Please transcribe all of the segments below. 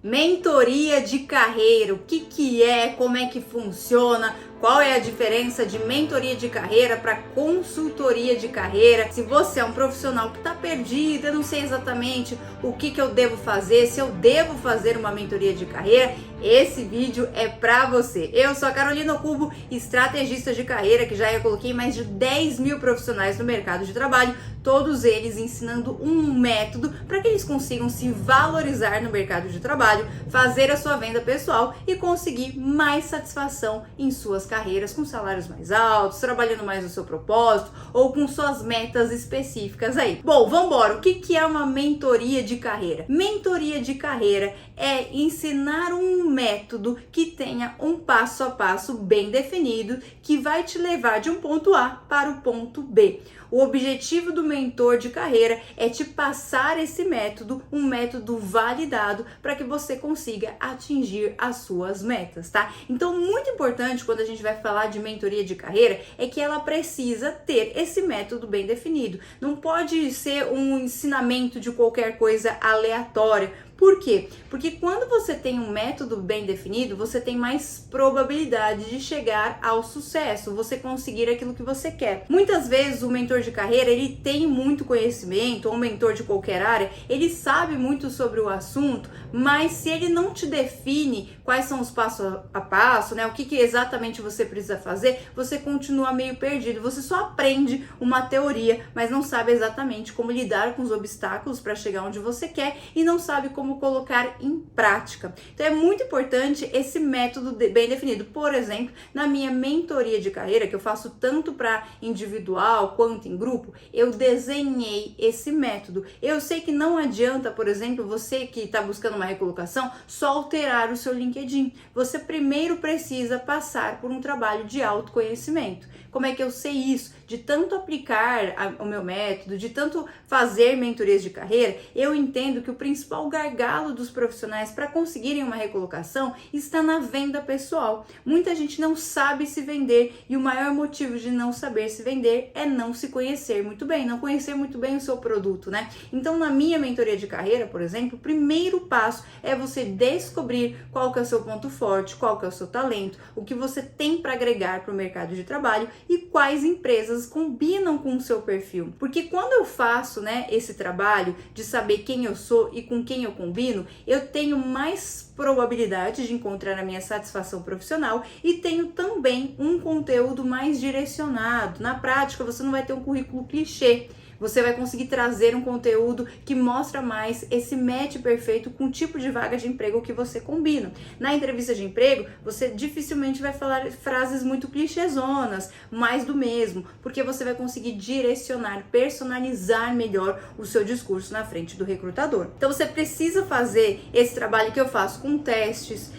Mentoria de carreira, o que é, como é que funciona, qual é a diferença de mentoria de carreira para consultoria de carreira? Se você é um profissional que está perdido, eu não sei exatamente o que eu devo fazer, se eu devo fazer uma mentoria de carreira, esse vídeo é para você. Eu sou a Carolina Cubo, estrategista de carreira, que já coloquei mais de 10 mil profissionais no mercado de trabalho, todos eles ensinando um método para que eles consigam se valorizar no mercado de trabalho, fazer a sua venda pessoal e conseguir mais satisfação em suas carreiras, com salários mais altos, trabalhando mais no seu propósito ou com suas metas específicas aí. Bom, vamos embora. O que é uma mentoria de carreira? Mentoria de carreira é ensinar um método que tenha um passo a passo bem definido, que vai te levar de um ponto A para o ponto B. O objetivo do mentor de carreira é te passar esse método, um método validado para que você consiga atingir as suas metas, tá? Então, muito importante quando a gente vai falar de mentoria de carreira é que ela precisa ter esse método bem definido. Não pode ser um ensinamento de qualquer coisa aleatória. Por quê? Porque quando você tem um método bem definido, você tem mais probabilidade de chegar ao sucesso, você conseguir aquilo que você quer. Muitas vezes o mentor de carreira, ele tem muito conhecimento, ou um mentor de qualquer área, ele sabe muito sobre o assunto, mas se ele não te define quais são os passos a passo, né, o que exatamente você precisa fazer, você continua meio perdido. Você só aprende uma teoria, mas não sabe exatamente como lidar com os obstáculos para chegar onde você quer e não sabe como colocar em prática. Então é muito importante esse método bem definido. Por exemplo, na minha mentoria de carreira, que eu faço tanto para individual quanto em grupo, eu desenhei esse método. Eu sei que não adianta, por exemplo, você que está buscando uma recolocação, só alterar o seu LinkedIn. Você primeiro precisa passar por um trabalho de autoconhecimento. Como é que eu sei isso? De tanto aplicar o meu método, de tanto fazer mentorias de carreira, eu entendo que o principal gargalo dos profissionais para conseguirem uma recolocação está na venda pessoal. Muita gente não sabe se vender e o maior motivo de não saber se vender é não se conhecer muito bem, não conhecer muito bem o seu produto, né? Então, na minha mentoria de carreira, por exemplo, o primeiro passo é você descobrir qual que é o seu ponto forte, qual que é o seu talento, o que você tem para agregar para o mercado de trabalho e quais empresas combinam com o seu perfil. Porque quando eu faço, né, esse trabalho de saber quem eu sou e com quem eu combino, eu tenho mais probabilidade de encontrar a minha satisfação profissional e tenho também um conteúdo mais direcionado. Na prática, você não vai ter um currículo clichê. Você vai conseguir trazer um conteúdo que mostra mais esse match perfeito com o tipo de vaga de emprego que você combina. Na entrevista de emprego, você dificilmente vai falar frases muito clichêzonas, mais do mesmo, porque você vai conseguir direcionar, personalizar melhor o seu discurso na frente do recrutador. Então você precisa fazer esse trabalho que eu faço com testes,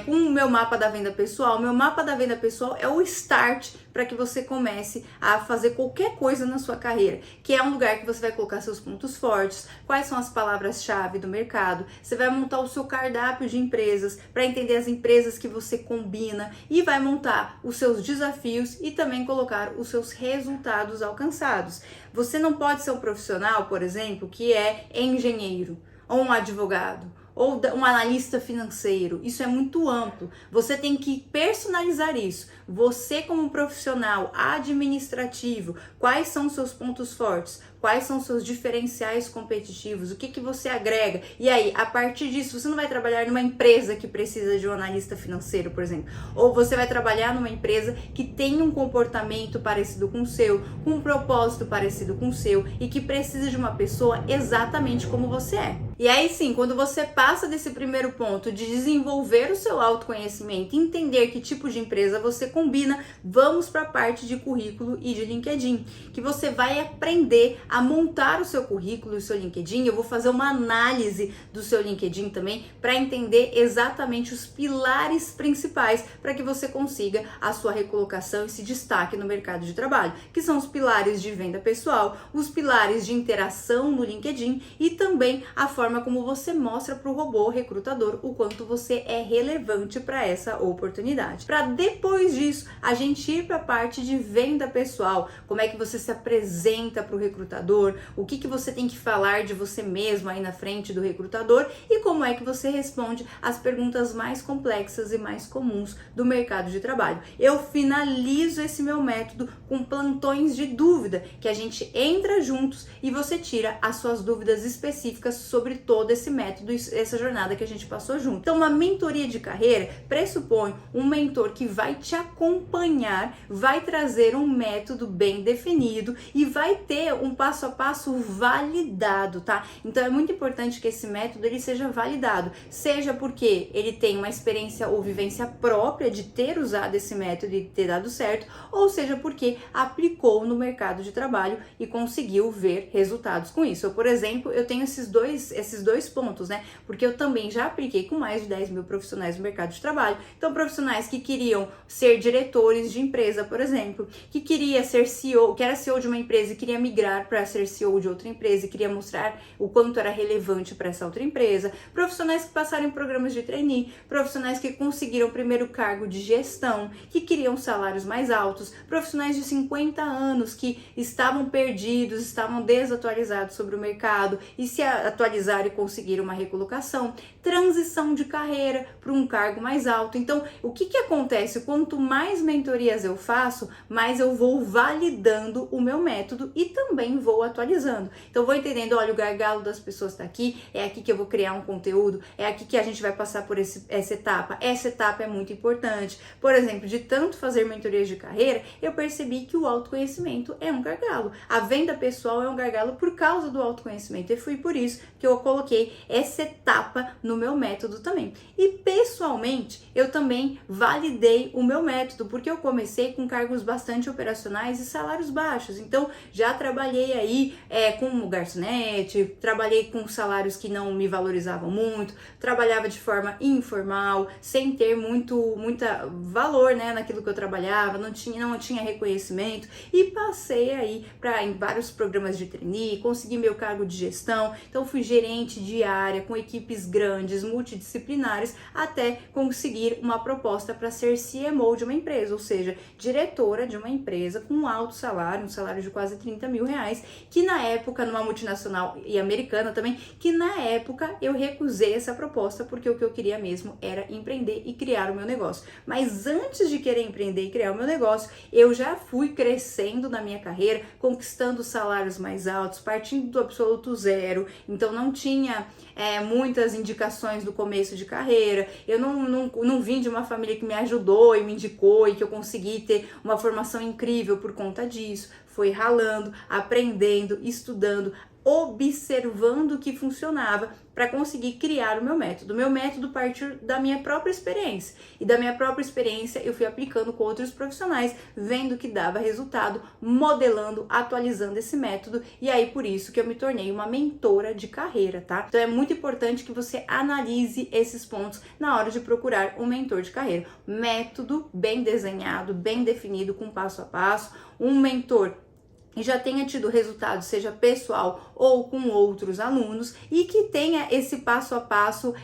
com o meu mapa da venda pessoal. O meu mapa da venda pessoal é o start para que você comece a fazer qualquer coisa na sua carreira, que é um lugar que você vai colocar seus pontos fortes, quais são as palavras-chave do mercado, você vai montar o seu cardápio de empresas para entender as empresas que você combina e vai montar os seus desafios e também colocar os seus resultados alcançados. Você não pode ser um profissional, por exemplo, que é engenheiro ou um advogado ou um analista financeiro. Isso é muito amplo. Você tem que personalizar isso. Você, como profissional administrativo, quais são os seus pontos fortes? Quais são os seus diferenciais competitivos? O que você agrega? E aí, a partir disso, você não vai trabalhar numa empresa que precisa de um analista financeiro, por exemplo. Ou você vai trabalhar numa empresa que tem um comportamento parecido com o seu, com um propósito parecido com o seu e que precisa de uma pessoa exatamente como você é. E aí sim, quando você passa desse primeiro ponto de desenvolver o seu autoconhecimento, entender que tipo de empresa você combina, vamos para a parte de currículo e de LinkedIn, que você vai aprender a montar o seu currículo e o seu LinkedIn. Eu vou fazer uma análise do seu LinkedIn também para entender exatamente os pilares principais para que você consiga a sua recolocação e se destaque no mercado de trabalho, que são os pilares de venda pessoal, os pilares de interação no LinkedIn e também a forma como você mostra para o robô recrutador o quanto você é relevante para essa oportunidade. Para depois disso, a gente ir para a parte de venda pessoal, como é que você se apresenta para o recrutador, recrutador, o que você tem que falar de você mesmo aí na frente do recrutador e como é que você responde as perguntas mais complexas e mais comuns do mercado de trabalho. Eu finalizo esse meu método com plantões de dúvida, que a gente entra juntos e você tira as suas dúvidas específicas sobre todo esse método e essa jornada que a gente passou junto. Então, uma mentoria de carreira pressupõe um mentor que vai te acompanhar, vai trazer um método bem definido e vai ter um passo a passo validado, tá? Então, é muito importante que esse método ele seja validado, seja porque ele tem uma experiência ou vivência própria de ter usado esse método e ter dado certo, ou seja porque aplicou no mercado de trabalho e conseguiu ver resultados com isso. Eu, por exemplo, eu tenho esses dois pontos, né? Porque eu também já apliquei com mais de 10 mil profissionais no mercado de trabalho. Então, profissionais que queriam ser diretores de empresa, por exemplo, que queria ser CEO, que era CEO de uma empresa e queria migrar para ser CEO de outra empresa e queria mostrar o quanto era relevante para essa outra empresa, profissionais que passaram em programas de trainee, profissionais que conseguiram o primeiro cargo de gestão, que queriam salários mais altos, profissionais de 50 anos que estavam perdidos, estavam desatualizados sobre o mercado e se atualizaram e conseguiram uma recolocação, transição de carreira para um cargo mais alto. Então, o que acontece? Quanto mais mentorias eu faço, mais eu vou validando o meu método e também vou atualizando. Então, vou entendendo, olha, o gargalo das pessoas está aqui, é aqui que eu vou criar um conteúdo, é aqui que a gente vai passar por essa etapa. Essa etapa é muito importante. Por exemplo, de tanto fazer mentorias de carreira, eu percebi que o autoconhecimento é um gargalo. A venda pessoal é um gargalo por causa do autoconhecimento e foi por isso que eu coloquei essa etapa no meu método também. E pessoalmente, eu também validei o meu método, porque eu comecei com cargos bastante operacionais e salários baixos. Então, já trabalhei aí como garçonete, trabalhei com salários que não me valorizavam muito, trabalhava de forma informal, sem ter muita valor, né, naquilo que eu trabalhava, não tinha reconhecimento e passei aí em vários programas de trainee, consegui meu cargo de gestão, então fui gerente de área com equipes grandes, multidisciplinares, até conseguir uma proposta para ser CMO de uma empresa, ou seja, diretora de uma empresa com um alto salário, um salário de quase 30 mil reais, que na época, numa multinacional e americana também, que na época eu recusei essa proposta porque o que eu queria mesmo era empreender e criar o meu negócio. Mas antes de querer empreender e criar o meu negócio, eu já fui crescendo na minha carreira, conquistando salários mais altos, partindo do absoluto zero, então não tinha muitas indicações do começo de carreira, eu não vim de uma família que me ajudou e me indicou e que eu consegui ter uma formação incrível por conta disso, foi ralando, aprendendo, estudando, observando o que funcionava para conseguir criar o meu método. O meu método partiu da minha própria experiência e da minha própria experiência eu fui aplicando com outros profissionais, vendo que dava resultado, modelando, atualizando esse método e aí por isso que eu me tornei uma mentora de carreira, tá? Então é muito importante que você analise esses pontos na hora de procurar um mentor de carreira. Método bem desenhado, bem definido, com passo a passo, um mentor e já tenha tido resultado, seja pessoal ou com outros alunos, e que tenha esse passo a passo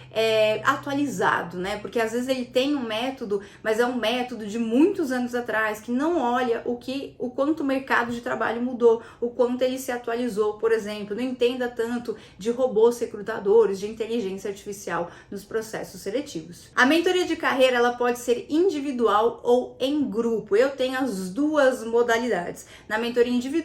atualizado, né? Porque às vezes ele tem um método, mas é um método de muitos anos atrás, que não olha o quanto o mercado de trabalho mudou, o quanto ele se atualizou, por exemplo, não entenda tanto de robôs recrutadores, de inteligência artificial nos processos seletivos. A mentoria de carreira, ela pode ser individual ou em grupo. Eu tenho as duas modalidades. Na mentoria individual,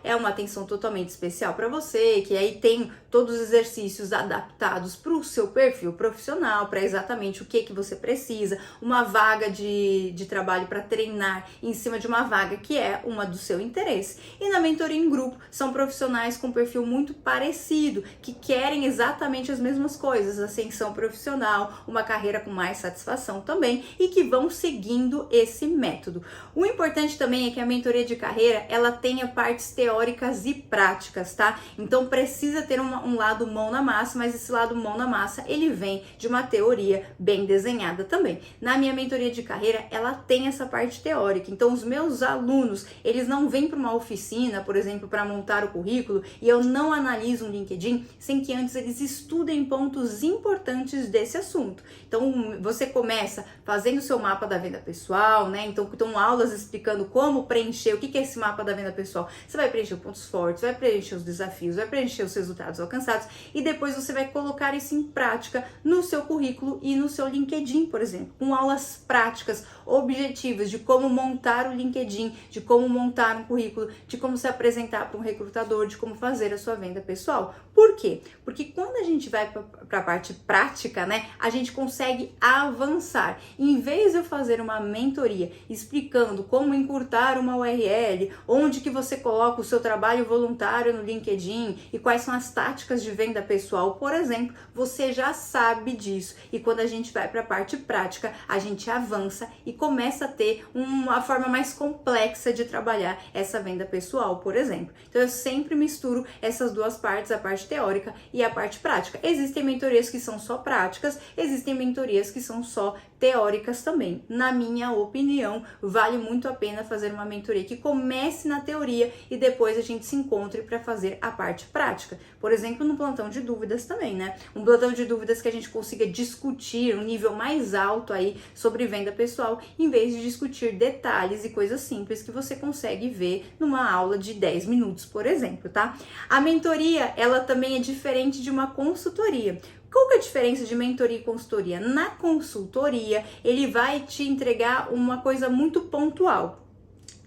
é uma atenção totalmente especial para você, que aí tem todos os exercícios adaptados para o seu perfil profissional, para exatamente o que você precisa, uma vaga de trabalho para treinar em cima de uma vaga que é uma do seu interesse. E na mentoria em grupo, são profissionais com perfil muito parecido, que querem exatamente as mesmas coisas, ascensão profissional, uma carreira com mais satisfação também, e que vão seguindo esse método. O importante também é que a mentoria de carreira, ela tenha partes teóricas e práticas, tá? Então precisa ter uma um lado mão na massa, mas esse lado mão na massa, ele vem de uma teoria bem desenhada também. Na minha mentoria de carreira, ela tem essa parte teórica. Então, os meus alunos, eles não vêm para uma oficina, por exemplo, para montar o currículo, e eu não analiso um LinkedIn sem que antes eles estudem pontos importantes desse assunto. Então, você começa fazendo o seu mapa da venda pessoal, né? Então, aulas explicando como preencher, o que é esse mapa da venda pessoal. Você vai preencher os pontos fortes, vai preencher os desafios, vai preencher os resultados alcançados e depois você vai colocar isso em prática no seu currículo e no seu LinkedIn, por exemplo, com aulas práticas, objetivas de como montar o LinkedIn, de como montar um currículo, de como se apresentar para um recrutador, de como fazer a sua venda pessoal. Por quê? Porque quando a gente vai para a parte prática, né, a gente consegue avançar. Em vez de eu fazer uma mentoria explicando como encurtar uma URL, onde que você coloca o seu trabalho voluntário no LinkedIn e quais são as táticas de venda pessoal, por exemplo, você já sabe disso. E quando a gente vai para a parte prática, a gente avança e começa a ter uma forma mais complexa de trabalhar essa venda pessoal, por exemplo. Então eu sempre misturo essas duas partes, a parte teórica e a parte prática. Existem mentorias que são só práticas, existem mentorias que são só teóricas também. Na minha opinião, vale muito a pena fazer uma mentoria que comece na teoria e depois a gente se encontre para fazer a parte prática. Por exemplo, no plantão de dúvidas também, né? Um plantão de dúvidas que a gente consiga discutir um nível mais alto aí sobre venda pessoal, em vez de discutir detalhes e coisas simples que você consegue ver numa aula de 10 minutos, por exemplo, tá? A mentoria, ela também é diferente de uma consultoria. Qual que é a diferença de mentoria e consultoria? Na consultoria, ele vai te entregar uma coisa muito pontual.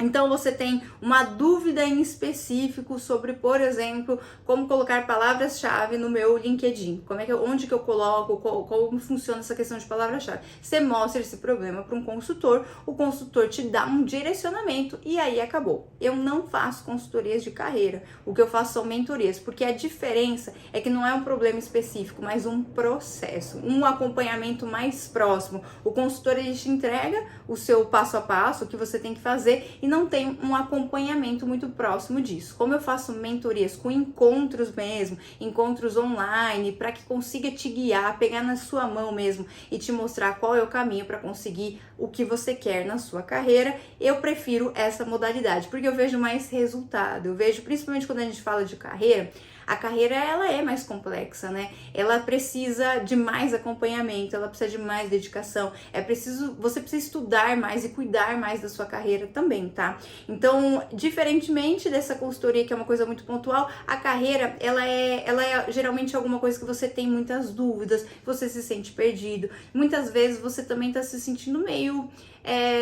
Então você tem uma dúvida em específico sobre, por exemplo, como colocar palavras-chave no meu LinkedIn. Onde que eu coloco, como funciona essa questão de palavra-chave. Você mostra esse problema para um consultor, o consultor te dá um direcionamento e aí acabou. Eu não faço consultorias de carreira, o que eu faço são mentorias, porque a diferença é que não é um problema específico, mas um processo, um acompanhamento mais próximo. O consultor, ele te entrega o seu passo a passo, o que você tem que fazer e não tem um acompanhamento muito próximo disso. Como eu faço mentorias com encontros mesmo, encontros online, para que consiga te guiar, pegar na sua mão mesmo e te mostrar qual é o caminho para conseguir o que você quer na sua carreira, eu prefiro essa modalidade, porque eu vejo mais resultado. Eu vejo, principalmente quando a gente fala de carreira, a carreira, ela é mais complexa, né? Ela precisa de mais acompanhamento, ela precisa de mais dedicação, você precisa estudar mais e cuidar mais da sua carreira também, tá? Então, diferentemente dessa consultoria, que é uma coisa muito pontual, a carreira, ela é geralmente alguma coisa que você tem muitas dúvidas, você se sente perdido, muitas vezes você também tá se sentindo meio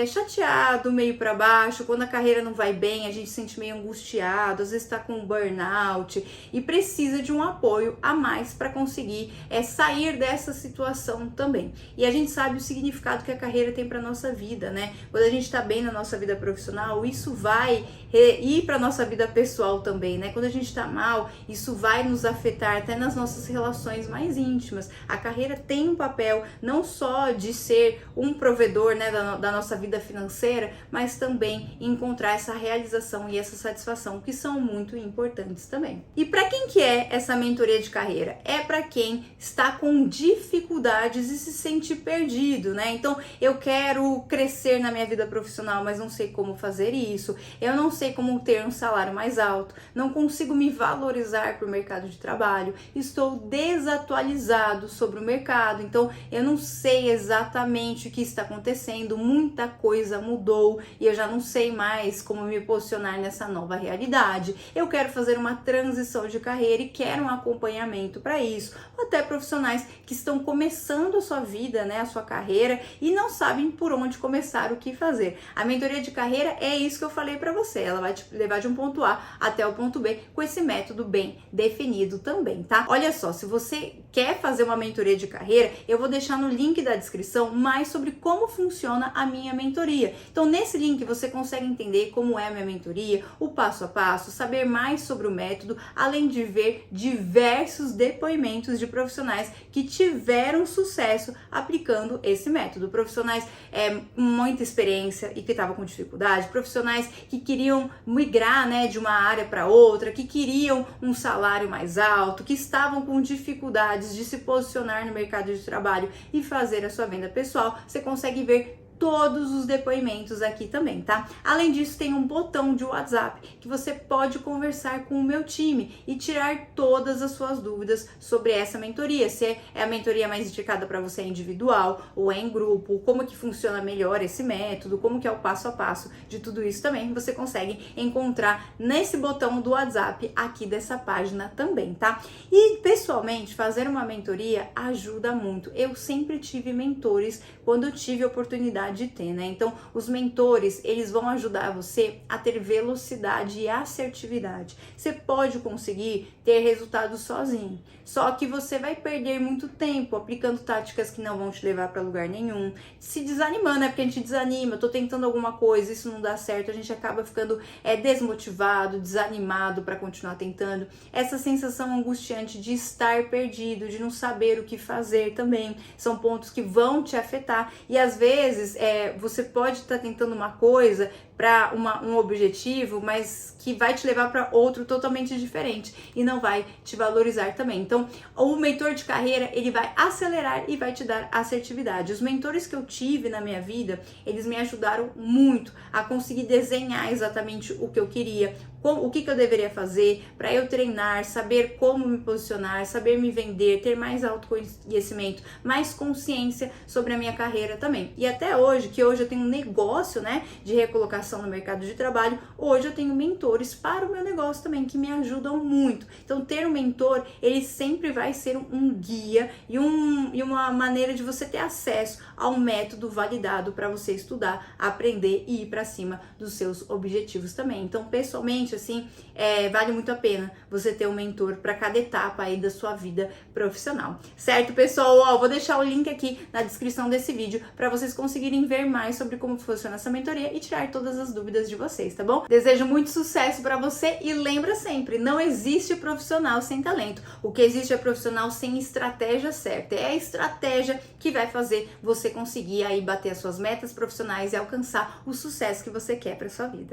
chateado, meio para baixo. Quando a carreira não vai bem, a gente se sente meio angustiado, às vezes tá com burnout e precisa de um apoio a mais para conseguir sair dessa situação também. E a gente sabe o significado que a carreira tem para nossa vida, né? Quando a gente tá bem na nossa vida profissional, isso vai ir para nossa vida pessoal também, né? Quando a gente tá mal, isso vai nos afetar até nas nossas relações mais íntimas. A carreira tem um papel não só de ser um provedor, né, da nossa vida financeira, mas também encontrar essa realização e essa satisfação, que são muito importantes também. E para quem que é essa mentoria de carreira? É para quem está com dificuldades e se sente perdido, né? Então, eu quero crescer na minha vida profissional, mas não sei como fazer isso, eu não sei como ter um salário mais alto, não consigo me valorizar para o mercado de trabalho, estou desatualizado sobre o mercado, então eu não sei exatamente o que está acontecendo, muita coisa mudou e eu já não sei mais como me posicionar nessa nova realidade. Eu quero fazer uma transição de carreira e quero um acompanhamento para isso. Ou até profissionais que estão começando a sua vida, né, a sua carreira e não sabem por onde começar, o que fazer. A mentoria de carreira é isso que eu falei para você. Ela vai te levar de um ponto A até o ponto B com esse método bem definido também, tá? Olha só, se você quer fazer uma mentoria de carreira, eu vou deixar no link da descrição mais sobre como funciona a minha mentoria. Então, nesse link você consegue entender como é a minha mentoria, o passo a passo, saber mais sobre o método, além de de ver diversos depoimentos de profissionais que tiveram sucesso aplicando esse método. Profissionais com muita experiência e que estavam com dificuldade, profissionais que queriam migrar, né, de uma área para outra, que queriam um salário mais alto, que estavam com dificuldades de se posicionar no mercado de trabalho e fazer a sua venda pessoal. Você consegue ver todos os depoimentos aqui também, tá? Além disso, tem um botão de WhatsApp que você pode conversar com o meu time e tirar todas as suas dúvidas sobre essa mentoria. Se é a mentoria mais indicada para você individual ou é em grupo, como que funciona melhor esse método, como que é o passo a passo de tudo isso também, você consegue encontrar nesse botão do WhatsApp aqui dessa página também, tá? E pessoalmente, fazer uma mentoria ajuda muito. Eu sempre tive mentores quando eu tive a oportunidade de ter, né? Então, os mentores, eles vão ajudar você a ter velocidade e assertividade. Você pode conseguir ter resultados sozinho, só que você vai perder muito tempo aplicando táticas que não vão te levar para lugar nenhum, se desanimando, né? Porque a gente desanima, eu tô tentando alguma coisa, isso não dá certo, a gente acaba ficando desmotivado, desanimado para continuar tentando. Essa sensação angustiante de estar perdido, de não saber o que fazer também, são pontos que vão te afetar e às vezes você pode estar tentando uma coisa para um objetivo, mas que vai te levar para outro totalmente diferente e não vai te valorizar também. Então, o mentor de carreira, ele vai acelerar e vai te dar assertividade. Os mentores que eu tive na minha vida, eles me ajudaram muito a conseguir desenhar exatamente o que eu queria, o que eu deveria fazer para eu treinar, saber como me posicionar, saber me vender, ter mais autoconhecimento, mais consciência sobre a minha carreira também. E até hoje, que hoje eu tenho um negócio, né, de recolocação no mercado de trabalho, hoje eu tenho mentores para o meu negócio também, que me ajudam muito. Então, ter um mentor, ele sempre vai ser um guia e uma maneira de você ter acesso a um método validado para você estudar, aprender e ir para cima dos seus objetivos também. Então, pessoalmente, assim, vale muito a pena você ter um mentor para cada etapa aí da sua vida profissional. Certo, pessoal? Ó, vou deixar o link aqui na descrição desse vídeo para vocês conseguirem ver mais sobre como funciona essa mentoria e tirar todas as dúvidas de vocês, tá bom? Desejo muito sucesso para você e lembra sempre, não existe profissional sem talento. O que existe é profissional sem estratégia certa. É a estratégia que vai fazer você conseguir aí bater as suas metas profissionais e alcançar o sucesso que você quer para sua vida.